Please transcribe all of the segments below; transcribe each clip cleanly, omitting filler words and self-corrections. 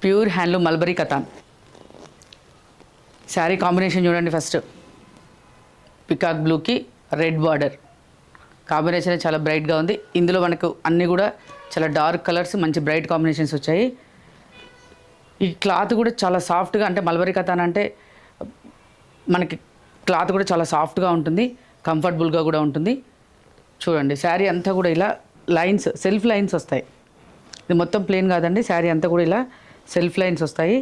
Pure handloom mulberry katan. Sari combination చూడండి. First peacock బ్లూకి red border combination చాలా బ్రైట్గా ఉంది. ఇందులో మనకు అన్నీ కూడా చాలా డార్క్ కలర్స్, మంచి బ్రైట్ కాంబినేషన్స్ వచ్చాయి. ఈ క్లాత్ కూడా చాలా సాఫ్ట్గా, అంటే మల్బరీ కతాన్ అంటే మనకి క్లాత్ కూడా చాలా సాఫ్ట్గా ఉంటుంది, కంఫర్టబుల్గా కూడా ఉంటుంది. చూడండి శారీ అంతా కూడా ఇలా లైన్స్, సెల్ఫ్ లైన్స్ వస్తాయి. ఇది మొత్తం ప్లెయిన్ కాదండి, శారీ అంతా కూడా ఇలా సెల్ఫ్ లైన్స్ వస్తాయి.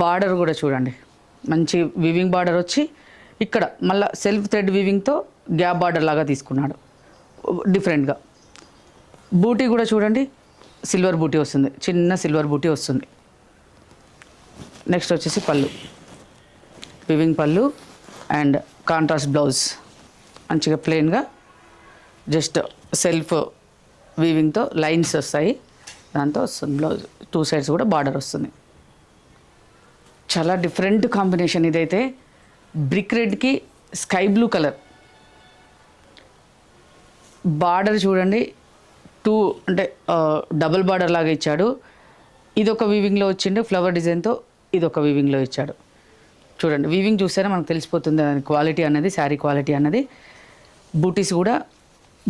బార్డర్ కూడా చూడండి, మంచి వీవింగ్ బార్డర్ వచ్చి ఇక్కడ మళ్ళీ సెల్ఫ్ థ్రెడ్ వీవింగ్తో గ్యాప్ బార్డర్ లాగా తీసుకున్నాడు డిఫరెంట్గా. బూటీ కూడా చూడండి, సిల్వర్ బూటీ వస్తుంది, చిన్న సిల్వర్ బూటీ వస్తుంది. నెక్స్ట్ వచ్చేసి పళ్ళు, వివింగ్ పళ్ళు అండ్ కాంట్రాస్ట్ బ్లౌజ్. మంచిగా ప్లెయిన్గా జస్ట్ సెల్ఫ్ వీవింగ్తో లైన్స్ వస్తాయి, దాంతో వస్తుంది బ్లౌజ్. 2 సైడ్స్ కూడా బార్డర్ వస్తుంది. చాలా డిఫరెంట్ కాంబినేషన్ ఇదైతే. బ్రిక్ రెడ్కి స్కై బ్లూ కలర్ బార్డర్ చూడండి, 2 అంటే డబుల్ బార్డర్ లాగా ఇచ్చాడు. ఇదొక వీవింగ్లో వచ్చిండు ఫ్లవర్ డిజైన్తో, ఇదొక వీవింగ్లో ఇచ్చాడు. చూడండి వీవింగ్ చూస్తేనే మనకు తెలిసిపోతుంది దాని క్వాలిటీ అన్నది, శారీ క్వాలిటీ అన్నది. బూటీస్ కూడా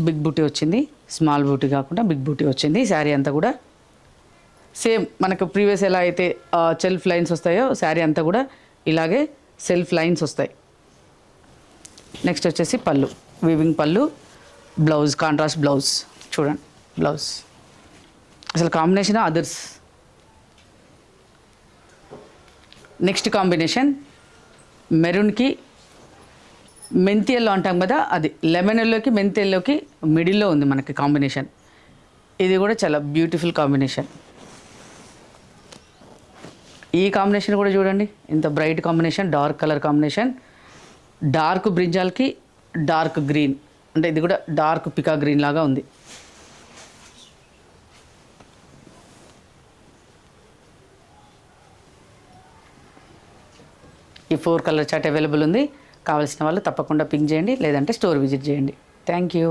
బిగ్ బూటీ వచ్చింది, స్మాల్ బూటీ కాకుండా బిగ్ బూటీ వచ్చింది. శారీ అంతా కూడా సేమ్ మనకు ప్రీవియస్ ఎలా అయితే సెల్ఫ్ లైన్స్ వస్తాయో శారీ అంతా కూడా ఇలాగే సెల్ఫ్ లైన్స్ వస్తాయి. నెక్స్ట్ వచ్చేసి పళ్ళు, వీవింగ్ పళ్ళు, బ్లౌజ్ కాంట్రాస్ట్ బ్లౌజ్. చూడండి బ్లౌజ్ అసలు కాంబినేషన్ అదర్స్. నెక్స్ట్ కాంబినేషన్ మెరూన్కి మెంతి ఎల్లో అంటాం కదా, అది లెమన్ ఎల్లోకి మెంతి ఎల్లోకి మిడిల్లో ఉంది మనకి కాంబినేషన్. ఇది కూడా చాలా బ్యూటిఫుల్ కాంబినేషన్. ఈ కాంబినేషన్ కూడా చూడండి, ఇంత bright combination, dark colour combination. Dark బ్రింజాల్కి డార్క్ గ్రీన్, అంటే ఇది కూడా డార్క్ పికా గ్రీన్ లాగా ఉంది. ఈ 4 కలర్ చార్ట్ అవైలబుల్ ఉంది. కావాల్సిన వాళ్ళు తప్పకుండా పింక్ చేయండి, లేదంటే స్టోర్ విజిట్ చేయండి. Thank you.